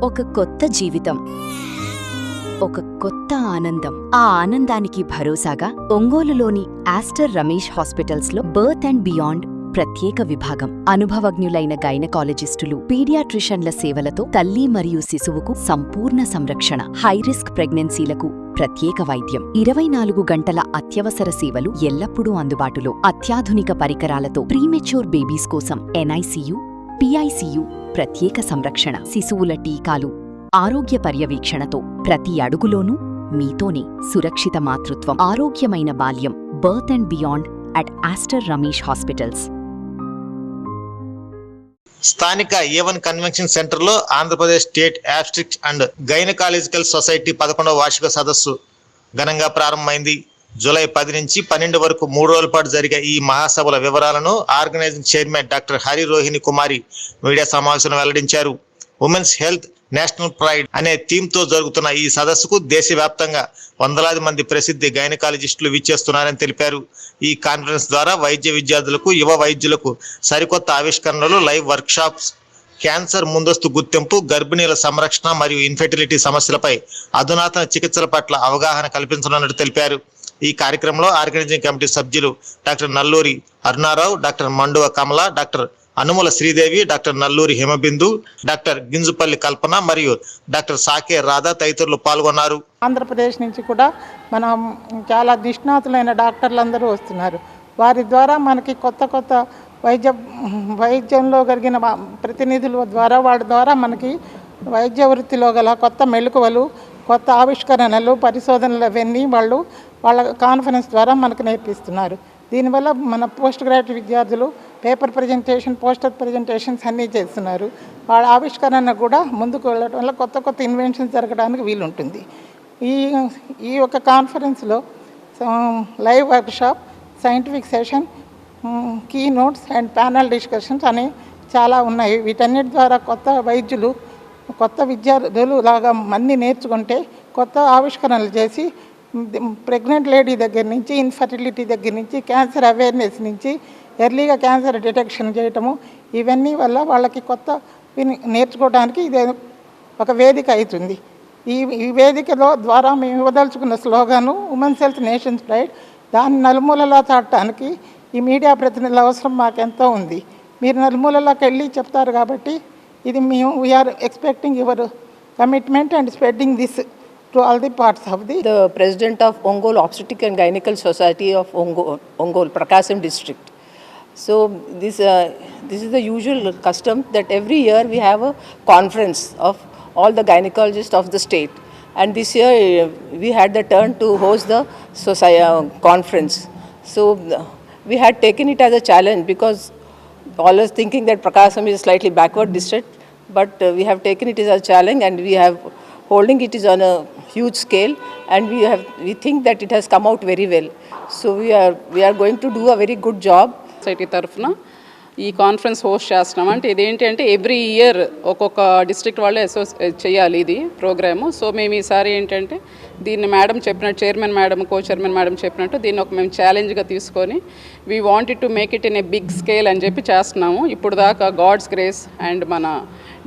ఒక కొత్త జీవితం, ఒక కొత్త ఆనందం. ఆ ఆనందానికి భరోసాగా ఒంగోలులోని ఆస్టర్ రమేష్ హాస్పిటల్స్లో బర్త్ అండ్ బియాండ్ ప్రత్యేక విభాగం. అనుభవజ్ఞులైన గైనకాలజిస్టులు, పీడియాట్రిషన్ల సేవలతో తల్లి మరియు శిశువుకు సంపూర్ణ సంరక్షణ. హైరిస్క్ ప్రెగ్నెన్సీలకు ప్రత్యేక వైద్యం. 24 గంటల అత్యవసర సేవలు ఎల్లప్పుడూ అందుబాటులో. అత్యాధునిక పరికరాలతో ప్రీమెచ్యూర్ బేబీస్ కోసం ఎన్ఐసియు, పిఐసియు ప్రత్యేక సంరక్షణ. శిశువుల టీకాలు, ఆరోగ్య పర్యవేక్షణతో ప్రతి అడుగులోనూ మీతోనే సురక్షిత మాతృత్వం, ఆరోగ్యమైన బాల్యం. Birth and beyond at Aster Ramesh hospitals. స్థానిక A1 కన్వెన్షన్ సెంటర్ లో Andhra Pradesh state obstetrics and gynaecological society 11వ వార్షిక సదస్సు ఘనంగా ప్రారంభమైంది. జూలై 10 నుంచి 12 వరకు 3 రోజుల పాటు జరిగే ఈ మహాసభల వివరాలను organising chairman doctor Hari Rohini Kumari media సమావేశంలో వెల్లడించారు. ఉమెన్స్ హెల్త్ నేషనల్ ప్రైడ్ అనే థీమ్ తో జరుగుతున్న ఈ సదస్సుకు దేశవ్యాప్తంగా వందలాది మంది ప్రసిద్ధి గైనకాలజిస్టులు విచ్చేస్తున్నారని తెలిపారు. ఈ కాన్ఫరెన్స్ ద్వారా వైద్య విద్యార్థులకు, యువ వైద్యులకు సరికొత్త ఆవిష్కరణలు, లైవ్ వర్క్షాప్స్, క్యాన్సర్ ముందస్తు గుర్తింపు, గర్భిణీల సంరక్షణ మరియు ఇన్ఫెర్టిలిటీ సమస్యలపై అధునాతన చికిత్సల పట్ల అవగాహన కల్పించనున్నట్టు తెలిపారు. ఈ కార్యక్రమంలో ఆర్గనైజింగ్ కమిటీ సభ్యులు doctor Nalluri Aruna Rao, doctor Manduva Kamala, doctor Anumula Sridevi, doctor Nalluri Himabindu, doctor Ginjupalli Kalpana మరియు డాక్టర్ సాకే రాధా తదితరులు పాల్గొన్నారు. ఆంధ్రప్రదేశ్ నుంచి కూడా మనం చాలా నిష్ణాతులైన డాక్టర్లందరూ వస్తున్నారు. వారి ద్వారా మనకి కొత్త వైద్యంలో కలిగిన ప్రతినిధుల ద్వారా, వాళ్ళ ద్వారా మనకి వైద్య వృత్తిలో గల కొత్త మెళుకువలు, కొత్త ఆవిష్కరణలు, పరిశోధనలు అవన్నీ వాళ్ళ కాన్ఫరెన్స్ ద్వారా మనకు నేర్పిస్తున్నారు. దీనివల్ల మన పోస్ట్ గ్రాడ్యుయేట్ విద్యార్థులు పేపర్ ప్రజెంటేషన్, పోస్టర్ ప్రజెంటేషన్స్ అన్నీ చేస్తున్నారు. వాళ్ళ ఆవిష్కరణ కూడా ముందుకు వెళ్ళడం వల్ల కొత్త ఇన్వెన్షన్స్ జరగడానికి వీలుంటుంది. ఈ యొక్క కాన్ఫరెన్స్లో live workshop, scientific session, key notes and panel discussions అని చాలా ఉన్నాయి. వీటన్నిటి ద్వారా కొత్త వైద్యులు, కొత్త విద్యార్థులు లాగా అన్నీ నేర్చుకుంటే కొత్త ఆవిష్కరణలు చేసి ప్రెగ్నెంట్ లేడీ దగ్గర నుంచి, ఇన్ఫర్టిలిటీ దగ్గర నుంచి, క్యాన్సర్ అవేర్నెస్ నుంచి, ఎర్లీగా క్యాన్సర్ డిటెక్షన్ చేయటము, ఇవన్నీ వల్ల వాళ్ళకి కొత్త నేర్చుకోవడానికి ఇది ఒక వేదిక అవుతుంది. ఈ వేదికలో ద్వారా మేము ఇవ్వదలుచుకున్న స్లోగాను ఉమెన్స్ హెల్త్ నేషన్స్ ప్రైడ్. దాన్ని నలుమూలలా చాటడానికి ఈ మీడియా ప్రతినిధుల అవసరం మాకెంతో ఉంది. మీరు నలుమూలలోకి వెళ్ళి చెప్తారు కాబట్టి ఇది మేము we are expecting your commitment and spreading this to all the parts of the president of Ongole Obstetric and Gynecological Society of Ongole Prakasam district. So this is the usual custom that every year we have a conference of all the gynecologists of the state, and this year we had the turn to host the conference. So we had taken it as a challenge because always thinking that Prakasam is a slightly backward district, but we have taken it as a challenge and we have holding it is on a huge scale, and we think that it has come out very well. So we are going to do a very good job. Society తరఫున ఈ conference host చేస్తున్నాం. అంటే ఇదేంటి అంటే every year ఒక్కొక్క district వాళ్ళే చేయాలి ఇది ప్రోగ్రాము. సో మేము ఈసారి ఏంటంటే దీన్ని మేడం చెప్పినట్టు, chairman madam, co chairman madam చెప్పినట్టు దీన్ని మేము ఛాలెంజ్గా తీసుకొని we wanted to make it in a big scale అని చెప్పి చేస్తున్నాము. ఇప్పుడు దాకా గాడ్స్ గ్రేస్ అండ్ మన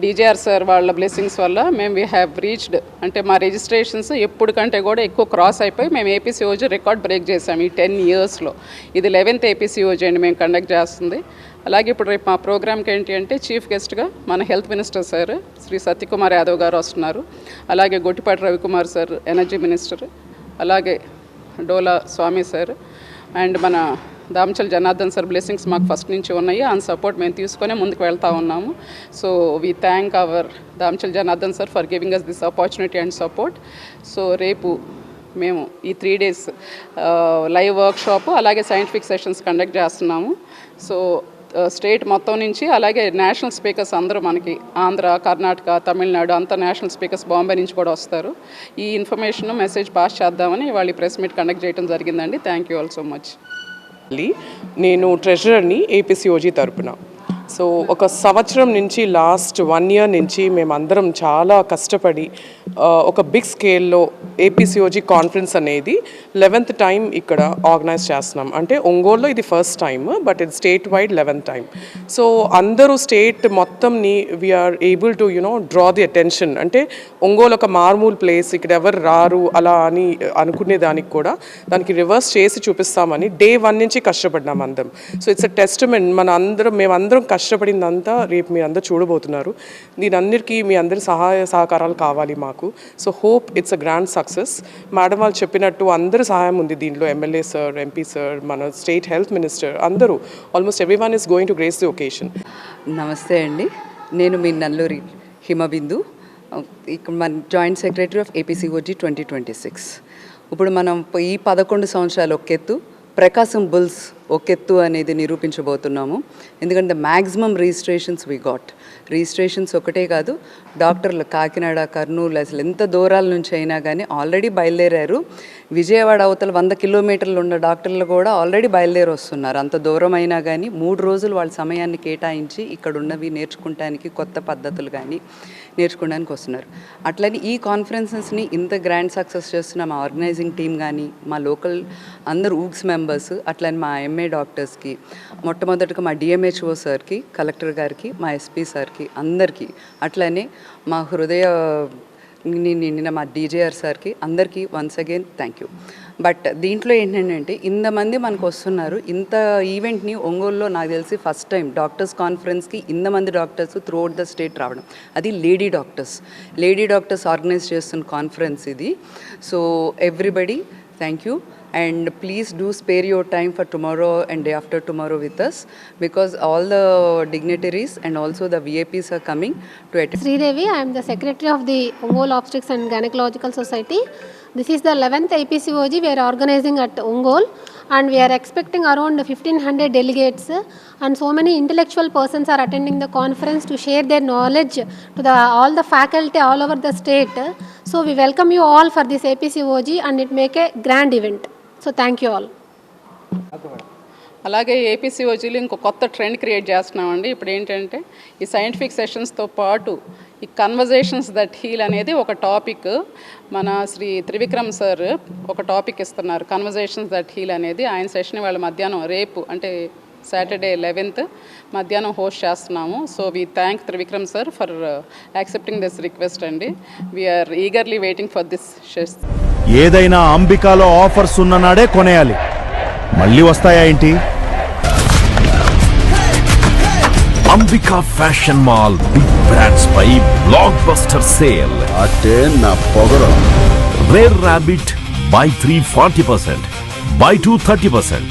డీజేఆర్ సార్ వాళ్ళ బ్లెస్సింగ్స్ వల్ల మేము వీ హ్యావ్ రీచ్డ్, అంటే మా రిజిస్ట్రేషన్స్ ఎప్పుడు కంటే కూడా ఎక్కువ క్రాస్ అయిపోయి మేము ఏపీసీఓజీ రికార్డ్ బ్రేక్ చేసాము ఈ 10 yearsలో. ఇది 11th ఏపీసీఓజీ అండి మేము కండక్ట్ చేస్తుంది. అలాగే ఇప్పుడు రేపు మా ప్రోగ్రామ్కి ఏంటి అంటే చీఫ్ గెస్ట్గా మన health minister sir Shri Satyakumar Yadav garu వస్తున్నారు. అలాగే Gottipati Ravikumar sir energy minister, అలాగే డోలా స్వామి సార్ అండ్ మన దామచల్ జనార్దన్ సార్ బ్లెస్సింగ్స్ మాకు ఫస్ట్ నుంచి ఉన్నాయి. ఆ సపోర్ట్ మేము తీసుకొని ముందుకు వెళ్తూ ఉన్నాము. So we thank our Damachal Janardhan sir for giving us this opportunity and support. So రేపు మేము ఈ 3 days లైవ్ వర్క్షాప్ అలాగే సైంటిఫిక్ సెషన్స్ కండక్ట్ చేస్తున్నాము. సో స్టేట్ మొత్తం నుంచి అలాగే నేషనల్ స్పీకర్స్ అందరూ మనకి ఆంధ్ర, కర్ణాటక, తమిళనాడు అంతా నేషనల్ స్పీకర్స్ బాంబే నుంచి కూడా వస్తారు. ఈ ఇన్ఫర్మేషన్ మెసేజ్ పాస్ చేద్దామని వాళ్ళు ప్రెస్ మీట్ కండక్ట్ చేయడం జరిగిందండి. Thank you all so much. నేను ట్రెజరర్ని ఏపీసీఓజీ తరపున. సో ఒక సంవత్సరం నుంచి లాస్ట్ 1 year నుంచి మేమందరం చాలా కష్టపడి ఒక బిగ్ స్కేల్లో ఏపీసీఓజీ కాన్ఫరెన్స్ అనేది 11th టైం ఇక్కడ ఆర్గనైజ్ చేస్తున్నాం. అంటే ఒంగోలులో ఇది ఫస్ట్ టైం, బట్ ఇది state wide 11th time. So అందరూ స్టేట్ మొత్తంని we are able to draw the attention. అంటే ఒంగోలు ఒక మార్మూల్ ప్లేస్, ఇక్కడ ఎవరు రారు అలా అని అనుకునే దానికి కూడా దానికి రివర్స్ చేసి చూపిస్తామని Day 1 నుంచి కష్టపడ్డాం అందరం. So it's a testament. మేమందరం కష్టపడిందంతా రేపు మీరు అందరూ చూడబోతున్నారు. దీనందరికీ మీ అందరి సహాయ సహకారాలు కావాలి మాకు. So hope it's a grand success. Madam వాళ్ళు చెప్పినట్టు అందరి సహాయం ఉంది దీంట్లో. ఎమ్మెల్యే సార్, ఎంపీ సార్, మన స్టేట్ హెల్త్ మినిస్టర్, అందరూ almost everyone is going to grace the occasion. నమస్తే అండి, నేను మీ నల్లూరి హిమబిందు, ఇక్కడ మన జాయింట్ సెక్రటరీ ఆఫ్ ఏపీసీఓజీ 2026. ఇప్పుడు మనం ఈ 11 సంవత్సరాలు ఒకెత్తు, ప్రకాశం బుల్స్ ఒకెత్తు అనేది నిరూపించబోతున్నాము. ఎందుకంటే maximum registrations we got. Registrations ఒకటే కాదు, డాక్టర్లు కాకినాడ, కర్నూలు, అసలు ఎంత దూరాల నుంచి అయినా కానీ ఆల్రెడీ బయలుదేరారు. విజయవాడ అవతల 100 కిలోమీటర్లు ఉన్న డాక్టర్లు కూడా ఆల్రెడీ బయలుదేరి వస్తున్నారు. అంత దూరం అయినా కానీ 3 రోజులు వాళ్ళ సమయాన్ని కేటాయించి ఇక్కడ ఉన్నవి నేర్చుకోవడానికి, కొత్త పద్ధతులు కానీ నేర్చుకోవడానికి వస్తున్నారు. అట్లని ఈ కాన్ఫరెన్సెస్ని ఇంత గ్రాండ్ సక్సెస్ చేస్తున్న మా ఆర్గనైజింగ్ టీం కానీ, మా లోకల్ అందరు ఊగ్స్ మెంబర్స్, అట్లని మా ఎంఏ డాక్టర్స్కి, మొట్టమొదటిగా మా డిఎంహెచ్ఓ సార్కి, కలెక్టర్ గారికి, మా ఎస్పీ సార్కి, అందరికీ, అట్లనే మా హృదయ నిన్న మా డీజేఆర్ సార్కి, అందరికీ once again thank you. But దీంట్లో ఏంటంటే ఇంతమంది మనకు వస్తున్నారు. ఇంత ఈవెంట్ని ఒంగోలులో నాకు తెలిసి ఫస్ట్ టైం డాక్టర్స్ కాన్ఫరెన్స్కి ఇంతమంది డాక్టర్స్ త్రూఅవుట్ ద స్టేట్ రావడం, అది లేడీ డాక్టర్స్ ఆర్గనైజ్ చేస్తున్న కాన్ఫరెన్స్ ఇది. So everybody thank you, and please do spare your time for tomorrow and day after tomorrow with us, because all the dignitaries and also the VIPs are coming to attend. Sridevi, I am the secretary of the Ongole Obstetrics and Gynecological Society. This is the 11th APCOG we are organizing at Ongole, and we are expecting around 1500 delegates, and so many intellectual persons are attending the conference to share their knowledge to all the faculty all over the state. So we welcome you all for this APCOG, and it make a grand event. So thank you all. అలాగే ఏపీసీఓజీలో ఇంకో కొత్త trend create చేస్తున్నామండి. ఇప్పుడు ఏంటంటే ఈ scientific సెషన్స్తో పాటు ఈ conversations that heal అనేది ఒక టాపిక్. మన శ్రీ త్రివిక్రమ్ సార్ ఒక టాపిక్ ఇస్తున్నారు, కన్వర్జేషన్స్ దట్ హీల్ అనేది. ఆయన సెషన్ వాళ్ళ మధ్యాహ్నం రేపు అంటే Saturday 11th మధ్యాహ్నం హోస్ట్ చేస్తున్నాము. So we thank Trivikram sir for accepting this request అండి. We are eagerly waiting for this షెస్. ఏదైనా అంబికాలో ఆఫర్స్ ఉన్న నాడే కొనేయాలి, మళ్ళీ వస్తాయా ఏంటి? Ambika fashion mall big brands పై బ్లాక్ బస్టర్ సేల్. అంటే నా పొగరు. Rare Rabbit buy 3 40%, buy 2 30%.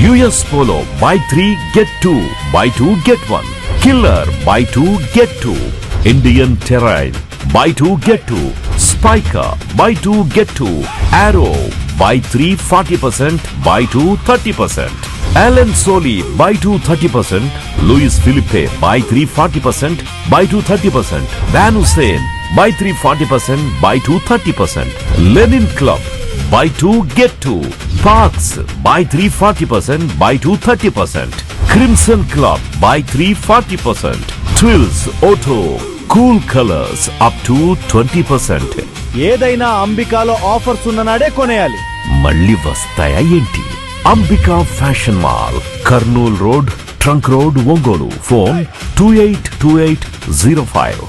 US Polo buy 3 get 2, buy 2 get 1. Killer buy 2 get 2. Indian Terrain buy 2 get 2. Spiker buy 2 get 2. Arrow buy 3 40%, buy 2 30%. Allen Solly buy 2 30%. Louis Philippe buy 3 40%, buy 2 30%. Van Hussein buy 3 40%, buy 2 30%. Lenin Club buy 2 get 2. Parks buy 3 40%, buy 2 30%. Crimson Club buy 3 40%. Twills Auto Cool Colors up to 20%. ఏదైనా అంబికాలో offers ఉన్న నాడే కొనేయాలి, మళ్ళీ వస్తాయా ఏంటి? Ambika fashion mall, Kurnool road, trunk road, Ongole. Phone 282805.